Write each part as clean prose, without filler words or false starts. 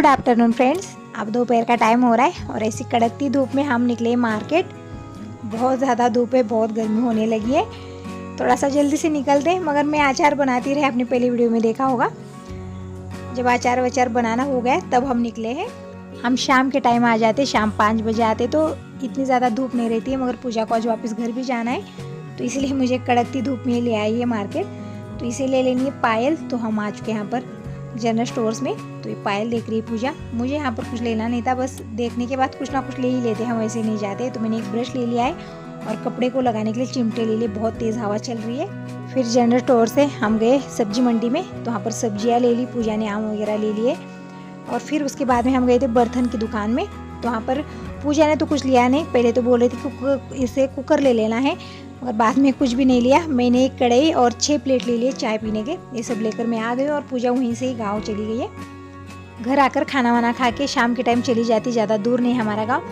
Good afternoon friends. अब दोपहर का टाइम हो रहा है और ऐसी कड़कती धूप में हम निकले मार्केट। बहुत ज़्यादा धूप है, बहुत गर्मी होने लगी है। थोड़ा सा जल्दी से निकलते हैं, मगर मैं अचार बनाती रही, आपने पहली वीडियो में देखा होगा। जब अचार वचार बनाना हो गया तब हम निकले हैं। हम शाम के टाइम आ जाते, शाम 5 बजे आते तो इतनी ज़्यादा धूप नहीं रहती है, मगर पूजा को आज वापस घर भी जाना है तो इसलिए मुझे कड़कती धूप में ले आई है मार्केट। तो इसे ले लेनी है पायल। तो हम आ चुके हैं यहाँ पर जनरल स्टोर्स में। तो ये पायल देख रही है पूजा। मुझे यहाँ पर कुछ लेना नहीं था, बस देखने के बाद कुछ ना कुछ ले ही लेते हैं, हम वैसे नहीं जाते। तो मैंने एक ब्रश ले लिया है और कपड़े को लगाने के लिए चिमटे ले लिए। बहुत तेज़ हवा चल रही है। फिर जनरल स्टोर से हम गए सब्जी मंडी में, तो वहाँ पर सब्जियाँ ले ली, पूजा ने आम वगैरह ले लिए। और फिर उसके बाद में हम गए थे बर्तन की दुकान में। तो वहाँ पर पूजा ने तो कुछ लिया नहीं, पहले तो बोल रही थी कि इसे कुकर ले लेना है, और बाद में कुछ भी नहीं लिया। मैंने एक कढ़ाई और 6 प्लेट ले लिए चाय पीने के। ये सब लेकर मैं आ गई और पूजा वहीं से ही गाँव चली गई है। घर आकर खाना वाना खा के शाम के टाइम चली जाती, ज़्यादा दूर नहीं हमारा गांव,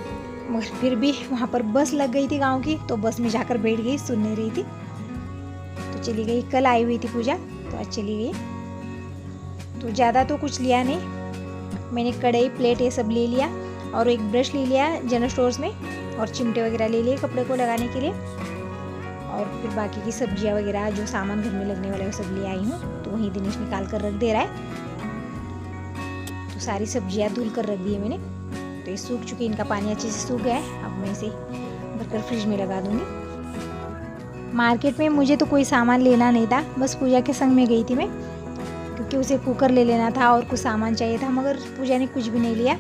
मगर फिर भी वहाँ पर बस लग गई थी गांव की, तो बस में जाकर बैठ गई, सुन नहीं रही थी तो चली गई। कल आई हुई थी पूजा तो आज चली गई। तो ज़्यादा तो कुछ लिया नहीं, मैंने कढ़ाई प्लेट ये सब ले लिया और एक ब्रश ले लिया जनरल स्टोर्स में, और चिमटे वगैरह ले लिए कपड़े को लगाने के लिए। और फिर बाकी की सब्जियां वगैरह जो सामान घर में लगने वाला है वो सब ले आई हूँ। तो वहीं दिनेश निकाल कर रख दे रहा है। तो सारी सब्जियां धुल कर रख दी है मैंने। तो ये सूख चुकी, इनका पानी अच्छे से सूख गया है। अब मैं इसे भरकर फ्रिज में लगा दूँगी। मार्केट में मुझे तो कोई सामान लेना नहीं था, बस पूजा के संग में गई थी मैं, क्योंकि उसे कुकर ले लेना था और कुछ सामान चाहिए था, मगर पूजा ने कुछ भी नहीं लिया।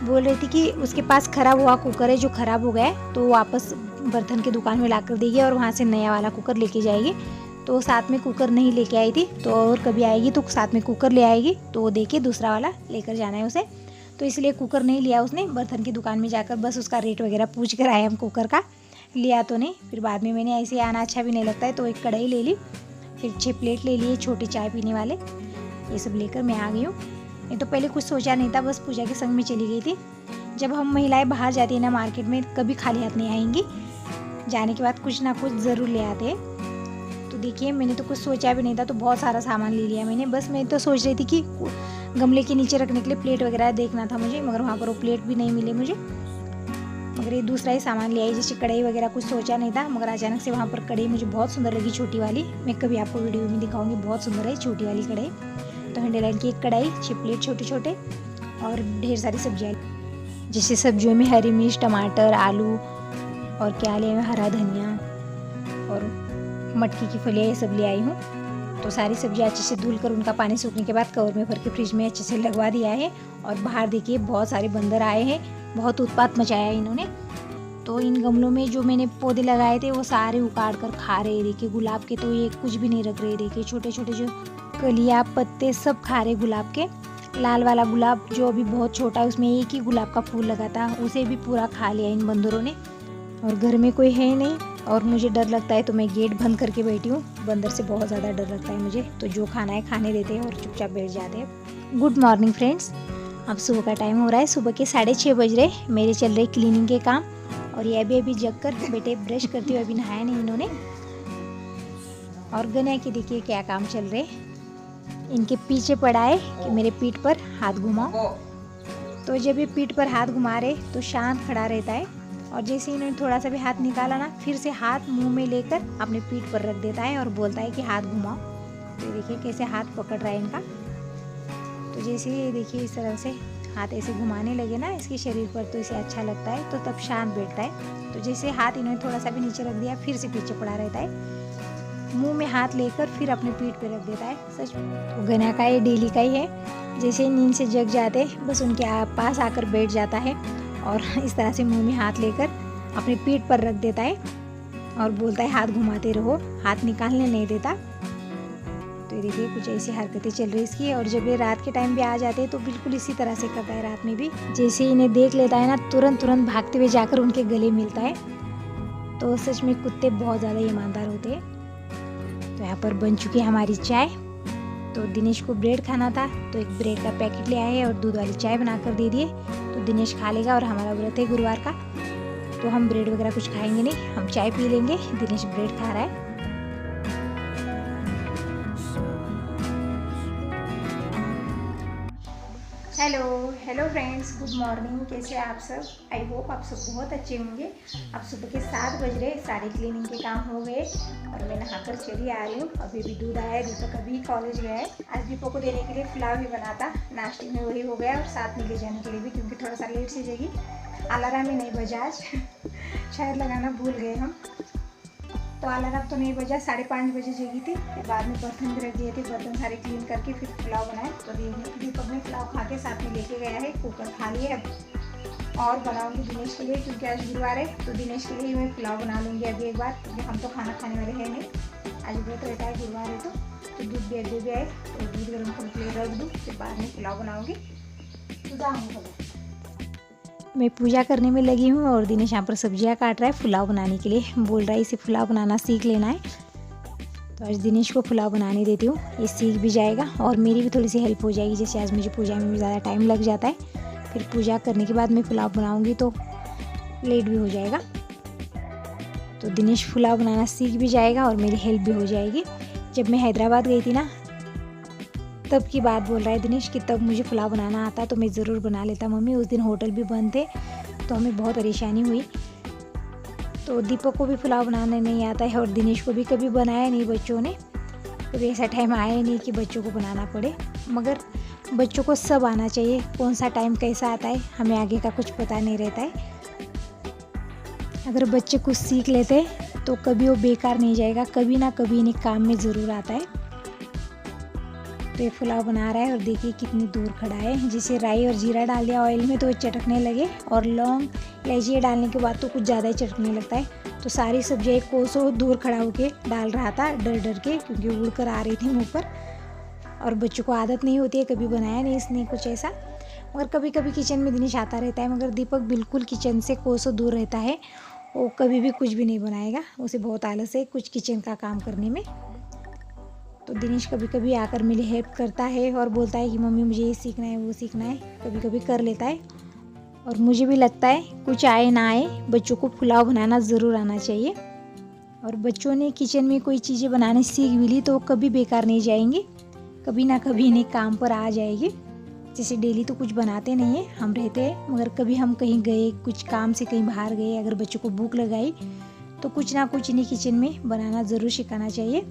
बोल रही थी कि उसके पास ख़राब हुआ कुकर है जो ख़राब हो गया है, तो वापस बर्तन की दुकान में लाकर देगी और वहाँ से नया वाला कुकर लेके जाएगी। तो साथ में कुकर नहीं लेके आई थी, तो और कभी आएगी तो साथ में कुकर ले आएगी, तो वो देके दूसरा वाला लेकर जाना है उसे। तो इसलिए कुकर नहीं लिया उसने। बर्तन की दुकान में जाकर बस उसका रेट वगैरह पूछ कर आए हम, कुकर का लिया तो नहीं। फिर बाद में मैंने ऐसे आना अच्छा भी नहीं लगता है, तो एक कढ़ाई ले ली, फिर 6 प्लेट ले लिए छोटे चाय पीने वाले। ये सब लेकर मैं आ गई हूँ। ये तो पहले कुछ सोचा नहीं था, बस पूजा के संग में चली गई थी। जब हम महिलाएं बाहर जाती है ना मार्केट में, कभी खाली हाथ नहीं आएंगी, जाने के बाद कुछ ना कुछ ज़रूर ले आते हैं। तो देखिए मैंने तो कुछ सोचा भी नहीं था, तो बहुत सारा सामान ले लिया मैंने। बस मैं तो सोच रही थी कि गमले के नीचे रखने के लिए प्लेट वगैरह देखना था मुझे, मगर वहाँ पर वो प्लेट भी नहीं मिले मुझे। मगर ये दूसरा ही सामान ले आई, जैसे कढ़ाई वगैरह कुछ सोचा नहीं था, मगर अचानक से वहाँ पर कढ़ाई मुझे बहुत सुंदर लगी, छोटी वाली। मैं कभी आपको वीडियो में दिखाऊंगी, बहुत सुंदर है छोटी वाली कढ़ाई। तो हैंडल की एक कढ़ाई, 6 प्लेट छोटे छोटे, और ढेर सारी सब्जियाँ, जैसे सब्जियों में हरी मिर्च, टमाटर, आलू, और क्या ले, हरा धनिया और मटकी की फलियाँ, ये सब ले आई हूँ। तो सारी सब्जियाँ अच्छे से धुल कर उनका पानी सूखने के बाद कवर में भर के फ्रिज में अच्छे से लगवा दिया है। और बाहर देखिए बहुत सारे बंदर आए हैं, बहुत उत्पात मचाया है इन्होंने। तो इन गमलों में जो मैंने पौधे लगाए थे वो सारे उखाड़ कर खा रहे। देखिए गुलाब के तो ये कुछ भी नहीं रख रहे। देखिए छोटे छोटे जो कलियाँ, पत्ते सब खा रहे गुलाब के। लाल वाला गुलाब जो अभी बहुत छोटा है, उसमें एक ही गुलाब का फूल लगा था, उसे भी पूरा खा लिया इन बंदरों ने। और घर में कोई है नहीं और मुझे डर लगता है, तो मैं गेट बंद करके बैठी हूँ। बंदर से बहुत ज़्यादा डर लगता है मुझे, तो जो खाना है खाने देते हैं और चुपचाप बैठ जाते हैं। Good morning friends. अब सुबह का टाइम हो रहा है, सुबह के 6:30 बज रहे। मेरे चल रहे क्लीनिंग के काम, और ये अभी जग कर बेटे ब्रश करते हुए, अभी नहाया नहीं इन्होंने। और गन्या के देखिए क्या काम चल रहे, इनके पीछे पड़ा है कि मेरे पीठ पर हाथ घुमाओ। तो जब ये पीठ पर हाथ घुमा रहे तो शांत खड़ा रहता है, और जैसे इन्होंने थोड़ा सा भी हाथ निकाला ना, फिर से हाथ मुंह में लेकर अपने पीठ पर रख देता है और बोलता है कि हाथ घुमाओ। तो देखिए कैसे हाथ पकड़ रहा है इनका। तो जैसे ये देखिए इस तरह से हाथ ऐसे घुमाने लगे ना इसके शरीर पर, तो इसे अच्छा लगता है, तो तब शांत बैठता है। तो जैसे हाथ इन्होंने थोड़ा सा भी नीचे रख दिया, फिर से पीछे पड़ा रहता है, मुंह में हाथ लेकर फिर अपने पीठ पे रख देता है। सच तो गन्या का ये डेली का ही है। जैसे नींद से जग जाते बस उनके पास आकर बैठ जाता है और इस तरह से मुंह में हाथ लेकर अपने पीठ पर रख देता है और बोलता है हाथ घुमाते रहो, हाथ निकालने नहीं देता। तो देखिए कुछ ऐसी हरकतें चल रही इसकी। और जब ये रात के टाइम भी आ जाते हैं तो बिल्कुल इसी तरह से करता है रात में भी। जैसे इन्हें देख लेता है ना, तुरंत भागते हुए जाकर उनके गले मिलता है। तो सच में कुत्ते बहुत ज़्यादा ईमानदार होते हैं। तो यहाँ पर बन चुकी है हमारी चाय। तो दिनेश को ब्रेड खाना था, तो एक ब्रेड का पैकेट ले आए और दूध वाली चाय बनाकर दे दिए। तो दिनेश खा लेगा, और हमारा व्रत है गुरुवार का, तो हम ब्रेड वगैरह कुछ खाएंगे नहीं, हम चाय पी लेंगे। दिनेश ब्रेड खा रहा है। Hello hello friends, good morning. कैसे हैं आप सब? आई होप आप सब बहुत अच्छे होंगे। अब सुबह के 7 बज रहे, सारे क्लीनिंग के काम हो गए और मैं नहाकर चली आ रही हूँ। अभी भी दूध आया है, दीपक अभी कॉलेज गया है। आज दीपक को देने के लिए पुलाव ही बना था, नाश्ते में वही हो गया और साथ में ले जाने के लिए भी, क्योंकि थोड़ा सा लेट से जगी। अलार्म ही नहीं बजा आज शायद लगाना भूल गए हम, तो अलार्म तो नहीं बजा। 5:30 बजे जगी थी। फिर बाद में बर्तन भी रख दिए थे, बर्तन सारे क्लीन करके फिर पुलाव बनाए। तो दीपक ने पुलाव खा के साथ में लेके गया है, कुकर खा लिया अब और बनाऊंगी दिनेश के लिए, क्योंकि आज गुरुवार है। तो दिनेश के लिए ही मैं पुलाव बना लूँगी अभी एक बार, क्योंकि हम तो खाना खाने वाले हैं नहीं। आज व्रत रहता है, गुरुवार है। तो दूध भी अभी भी आए, तो दूध गर्म करके रख दूँ, फिर बाद में पुलाव बनाऊँगी। तो जाऊँगी मैं पूजा करने में लगी हूँ और दिनेश यहाँ पर सब्जियाँ काट रहा है पुलाव बनाने के लिए। बोल रहा है इसे पुलाव बनाना सीख लेना है। तो आज दिनेश को पुलाव बनाने देती हूँ, ये सीख भी जाएगा और मेरी भी थोड़ी सी हेल्प हो जाएगी। जैसे आज मुझे पूजा में भी ज़्यादा टाइम लग जाता है, फिर पूजा करने के बाद मैं पुलाव बनाऊँगी तो लेट भी हो जाएगा। तो दिनेश पुलाव बनाना सीख भी जाएगा और मेरी हेल्प भी हो जाएगी। जब मैं हैदराबाद गई थी ना, तब की बात बोल रहा है दिनेश कि तब मुझे पुलाव बनाना आता तो मैं ज़रूर बना लेता मम्मी। उस दिन होटल भी बंद थे तो हमें बहुत परेशानी हुई। तो दीपक को भी पुलाव बनाने नहीं आता है और दिनेश को भी कभी बनाया नहीं बच्चों ने। कभी ऐसा टाइम आया नहीं कि बच्चों को बनाना पड़े, मगर बच्चों को सब आना चाहिए। कौन सा टाइम कैसा आता है हमें आगे का कुछ पता नहीं रहता है। अगर बच्चे कुछ सीख लेते तो कभी वो बेकार नहीं जाएगा, कभी ना कभी इन्हें काम में ज़रूर आता है। तो ये पुलाव बना रहा है और देखिए कितनी दूर खड़ा है। जिसे राई और जीरा डाल दिया ऑयल में तो ये चटकने लगे, और लौंग इलायची डालने के बाद तो कुछ ज़्यादा ही चटकने लगता है। तो सारी सब्जियाँ एक कोसों दूर खड़ा होके डाल रहा था, डर डर के, क्योंकि उड़ कर आ रही थी मुँह पर। और बच्चों को आदत नहीं होती है, कभी बनाया नहीं इसने कुछ ऐसा। मगर कभी कभी किचन में दिनेश आता रहता है, मगर दीपक बिल्कुल किचन से कोसों दूर रहता है। वो कभी भी कुछ भी नहीं बनाएगा, उसे बहुत आलस है कुछ किचन का काम करने में। तो दिनेश कभी कभी आकर मेरी हेल्प करता है और बोलता है कि मम्मी मुझे ये सीखना है वो सीखना है। कभी कभी कर लेता है और मुझे भी लगता है कुछ आए ना आए बच्चों को पुलाव बनाना ज़रूर आना चाहिए। और बच्चों ने किचन में कोई चीज़ें बनाने सीख भी ली तो कभी बेकार नहीं जाएंगी, कभी ना कभी इन्हें काम पर आ जाएगी। जैसे डेली तो कुछ बनाते नहीं हैं, हम रहते हैं, मगर कभी हम कहीं गए, कुछ काम से कहीं बाहर गए, अगर बच्चों को भूख लगाई तो कुछ ना कुछ इन्हें किचन में बनाना ज़रूर सिखाना चाहिए,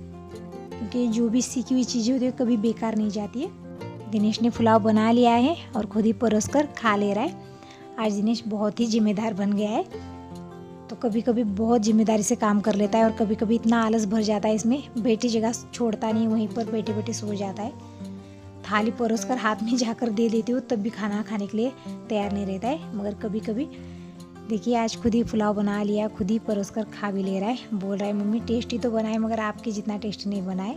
क्योंकि जो भी सीखी हुई चीज़ें होती है कभी बेकार नहीं जाती है। दिनेश ने पुलाव बना लिया है और खुद ही परोस कर खा ले रहा है। आज दिनेश बहुत ही जिम्मेदार बन गया है। तो कभी कभी बहुत जिम्मेदारी से काम कर लेता है और कभी कभी इतना आलस भर जाता है इसमें, बैठी जगह छोड़ता नहीं, वहीं पर बैठे बैठे सो जाता है। थाली परोस कर हाथ में जाकर दे देती हूँ तब भी खाना खाने के लिए तैयार नहीं रहता है। मगर कभी कभी देखिए आज खुद ही पुलाव बना लिया, खुद ही परोस कर खा भी ले रहा है। बोल रहा है मम्मी टेस्टी तो बनाए मगर आपके जितना टेस्टी नहीं बनाए।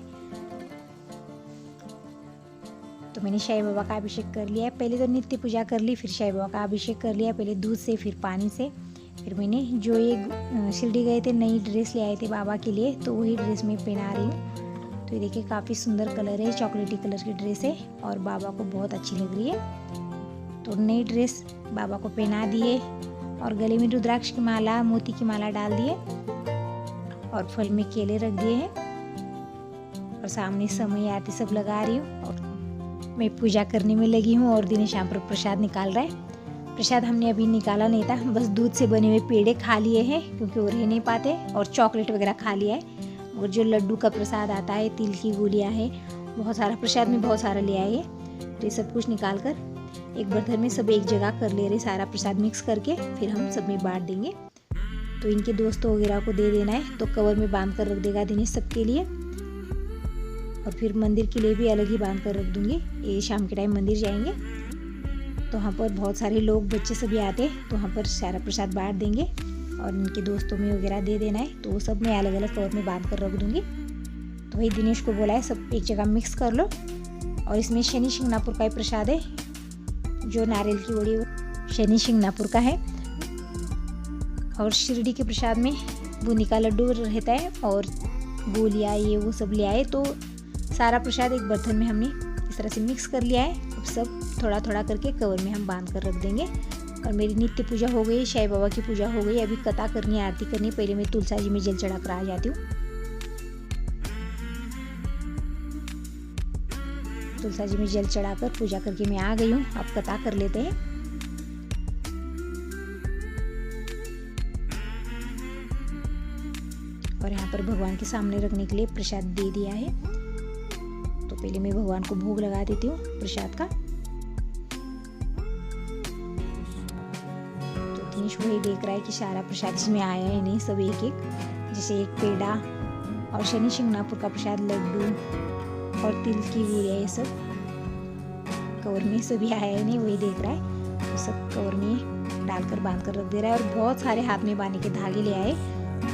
तो मैंने साईं बाबा का अभिषेक कर लिया है। पहले तो नित्य पूजा कर ली, फिर साईं बाबा का अभिषेक कर लिया, पहले दूध से फिर पानी से। फिर मैंने जो ये शिरडी गए थे नई ड्रेस ले आए थे बाबा के लिए, तो वही ड्रेस मैं पहना रही हूँ। तो ये देखिए काफ़ी सुंदर कलर है, चॉकलेटी कलर की ड्रेस है और बाबा को बहुत अच्छी लग रही है। तो नई ड्रेस बाबा को पहना दिए और गले में रुद्राक्ष की माला, मोती की माला डाल दिए और फल में केले रख दिए हैं और सामने समय आरती सब लगा रही हूँ और मैं पूजा करने में लगी हूँ। और दिनेश यहाँ पर प्रसाद निकाल रहा है। प्रसाद हमने अभी निकाला नहीं था, बस दूध से बने हुए पेड़े खा लिए हैं क्योंकि वो रह नहीं पाते, और चॉकलेट वगैरह खा लिया है। और जो लड्डू का प्रसाद आता है, तिल की गोलियाँ है, बहुत सारा प्रसाद में बहुत सारा ले आए हैं। तो ये सब कुछ निकाल कर एक बर्तन में सब एक जगह कर ले रहे, सारा प्रसाद मिक्स करके फिर हम सब में बांट देंगे। तो इनके दोस्तों वगैरह को दे देना है, तो कवर में बांध कर रख देगा दिनेश सबके लिए। और फिर मंदिर के लिए भी अलग ही बांध कर रख दूंगी। ये शाम के टाइम मंदिर जाएंगे तो वहाँ पर बहुत सारे लोग बच्चे सभी आते हैं, तो वहाँ पर सारा प्रसाद बांट देंगे और इनके दोस्तों में वगैरह दे देना है। तो वो सब मैं अलग अलग कवर में बांध कर रख दूंगी। तो वही दिनेश को बोला है सब एक जगह मिक्स कर लो। और इसमें शनि शिंगणापुर का ही प्रसाद है, जो नारियल की बड़ी वो शनि शिंगणापुर का है। और शिरडी के प्रसाद में बूंदी का लड्डू रहता है और गोलियाँ ये वो सब ले आए। तो सारा प्रसाद एक बर्तन में हमने इस तरह से मिक्स कर लिया है। अब सब थोड़ा थोड़ा करके कवर में हम बांध कर रख देंगे। और मेरी नित्य पूजा हो गई, साईं बाबा की पूजा हो गई। अभी कथा करनी है, आरती करनी। पहले मैं तुलसा जी में जल चढ़ा कर आ जाती हूँ। तुलसा जी में जल चढ़ाकर पूजा करके मैं आ गई हूँ। अब कथा कर लेते हैं। और यहाँ पर भगवान के सामने रखने के लिए प्रसाद दे दिया है। तो पहले मैं भगवान को भोग लगा देती हूँ प्रसाद का। तो दिनेश वही देख रहा है कि सारा प्रसाद इसमें आया है नहीं, सब एक एक, जैसे एक पेड़ा और शनि शिंगणापुर का प्रसाद, लड्डू और तिल की गुड़िया, ये सब कवर में सभी आया है नहीं, वही देख रहा है। तो सब कवर में डालकर बांध कर रख दे रहा है। और बहुत सारे हाथ में बांधने के धागे ले आए,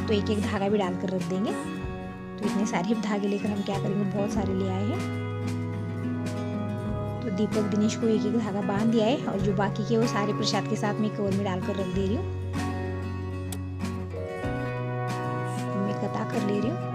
तो एक एक धागा भी डालकर रख देंगे। तो इतने सारे धागे लेकर हम क्या करेंगे, बहुत सारे ले आए हैं। तो दीपक दिनेश को एक एक धागा बांध दिया है, और जो बाकी के वो सारे प्रसाद के साथ में कवर में डालकर रख दे रही हूँ। मैं कथा कर ले रही हूँ।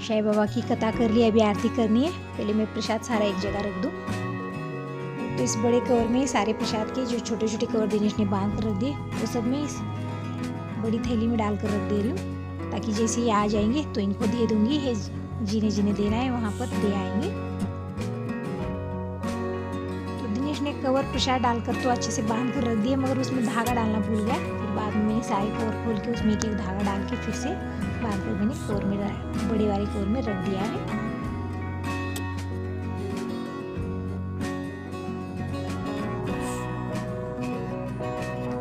साईं बाबा की कथा कर ली, अभी आरती करनी है। पहले मैं प्रसाद सारा एक जगह रख दूं। तो इस बड़े कवर में सारे प्रसाद के जो छोटे छोटे कवर दिनेश ने बांध कर रख दिए, वो सब मैं इस बड़ी थैली में डालकर रख दे रही हूँ, ताकि जैसे ये आ जाएंगे तो इनको दे दूंगी। ये जिन्हें जिन्हें देना है वहाँ पर दे आएंगे। तो दिनेश ने कवर प्रसाद डालकर तो अच्छे से बांध कर रख दिया, मगर उसमें धागा डालना भूल गया। फिर बाद में सारे कवर खोल के उसमें एक एक धागा डाल के फिर से बांध कर मैंने कवर में बड़ी वाली कवर में रख दिया है।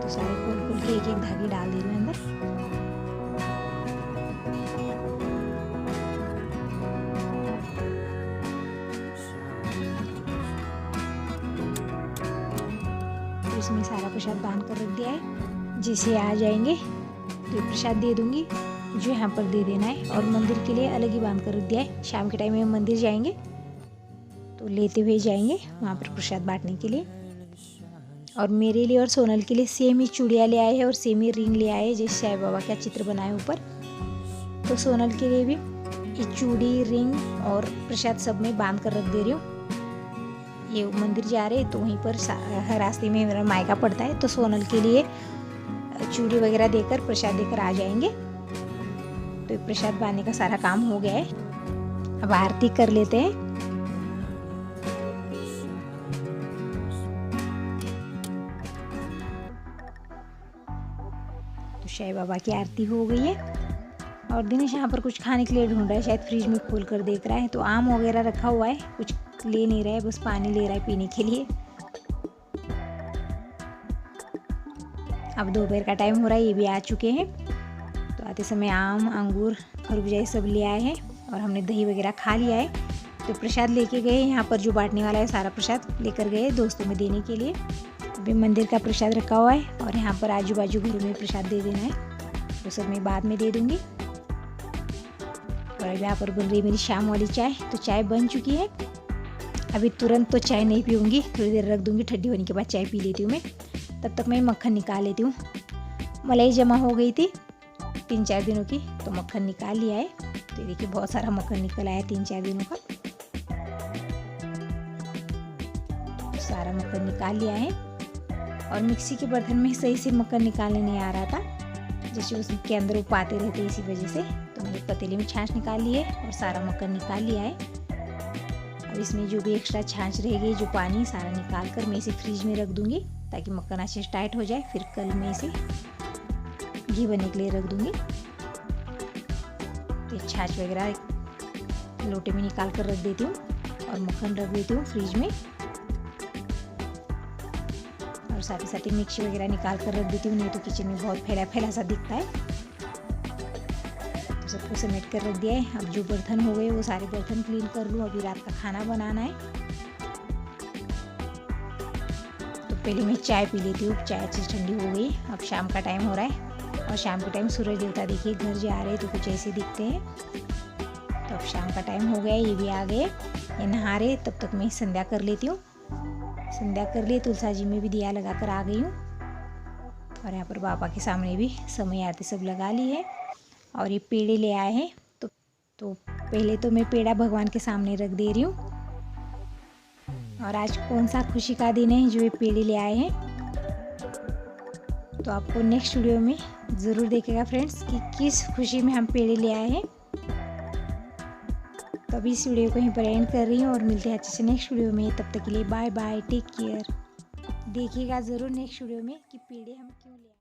तो सारे खोल के एक एक धागे डाल दी मैं अंदर। तो इसमें सारा प्रसाद बांध कर रख दिया है। जिसे आ जाएंगे तो प्रसाद दे दूंगी, जो यहाँ पर दे देना है। और मंदिर के लिए अलग ही बांध कर रख दिया है। शाम के टाइम में मंदिर जाएंगे तो लेते हुए जाएंगे वहाँ पर प्रसाद बांटने के लिए। और मेरे लिए और सोनल के लिए सेम ही चूड़ियाँ ले आए हैं और सेम ही रिंग ले आए हैं, जैसे साईं बाबा का चित्र बनाए ऊपर। तो सोनल के लिए भी ये चूड़ी, रिंग और प्रसाद सब में बांध कर रख दे रही हूँ। ये मंदिर जा रहे तो वहीं पर रास्ते में मेरा मायका पड़ता है, तो सोनल के लिए चूड़ी वगैरह देकर प्रसाद देकर आ जाएंगे। तो प्रसाद बांधने का सारा काम हो गया है। अब आरती कर लेते हैं। तो साईं बाबा की आरती हो गई है। और दिनेश यहाँ पर कुछ खाने के लिए ढूंढ रहा है, शायद फ्रिज में खोल कर देख रहा है। तो आम वगैरह रखा हुआ है, कुछ ले नहीं रहा है, बस पानी ले रहा है पीने के लिए। अब दोपहर का टाइम हो रहा है, ये भी आ चुके हैं। तो आते समय आम, अंगूर, खरबूजा सब ले आए हैं, और हमने दही वगैरह खा लिया है। तो प्रसाद लेके गए, यहाँ पर जो बांटने वाला है सारा प्रसाद लेकर गए दोस्तों में देने के लिए। अभी मंदिर का प्रसाद रखा हुआ है, और यहाँ पर आजू बाजू घरों में प्रसाद दे देना है। तो सब मैं बाद में दे दूँगी। और अभी यहाँ पर बन रही है मेरी शाम वाली चाय। तो चाय बन चुकी है। अभी तुरंत तो चाय नहीं पीऊँगी, थोड़ी देर रख दूँगी, ठंडी होने के बाद चाय पी लेती हूँ मैं। तब तक मैं मक्खन निकाल लेती हूँ। मलाई जमा हो गई थी 3-4 दिनों की, तो मक्खन निकाल लिया है। तो देखिए बहुत सारा मक्खन निकल आया 3-4 दिनों का। तो सारा मक्खन निकाल लिया है। और मिक्सी के बर्तन में सही से मक्खन निकालने नहीं आ रहा था, जैसे उसके अंदर वो पाते रहते, इसी वजह से। तो मैंने पतीले में छाछ निकाल ली है और सारा मक्खन निकाल लिया है। अब इसमें जो भी एक्स्ट्रा छाछ रहेगी, जो पानी, सारा निकाल कर मैं इसे फ्रिज में रख दूँगी, ताकि मक्खन अच्छे से टाइट हो जाए। फिर कल मैं इसे घी बनने के लिए रख दूँगी। तो छाछ वगैरह लोटे में निकाल कर रख देती हूँ, और मक्खन रख देती हूँ फ्रिज में। और साथ ही साथ मिक्सी वगैरह निकाल कर रख देती हूँ, नहीं तो किचन में बहुत फैला फैला सा दिखता है। तो सबको समेट कर रख दिया है। अब जो बर्तन हो गए वो सारे बर्तन क्लीन कर लूँ, अभी रात का खाना बनाना है। तो पहले मैं चाय पी लेती हूँ, चाय अच्छी ठंडी हो गई। अब शाम का टाइम हो रहा है, और शाम के टाइम सूरज देवता देखिए घर जा रहे तो कुछ ऐसे दिखते हैं। तो अब शाम का टाइम हो गया, ये भी आ गए, ये नहा रहे। तब तक मैं संध्या कर लेती हूँ। संध्या कर ली, तुलसा जी में भी दिया लगा कर आ गई हूँ। और यहाँ पर बाबा के सामने भी समय आरती सब लगा ली है। और ये पेड़े ले आए हैं। तो पहले तो मैं पेड़ा भगवान के सामने रख दे रही हूँ। और आज कौन सा खुशी का दिन है जो ये पेड़े ले आए हैं, तो आपको नेक्स्ट वीडियो में ज़रूर देखेगा फ्रेंड्स कि किस खुशी में हम पेड़े ले आए हैं। तो अभी इस वीडियो को यहीं पर एंड कर रही हूँ और मिलते हैं अच्छे से नेक्स्ट वीडियो में। तब तक के लिए बाय बाय, टेक केयर। देखिएगा ज़रूर नेक्स्ट वीडियो में कि पेड़े हम क्यों ले आए।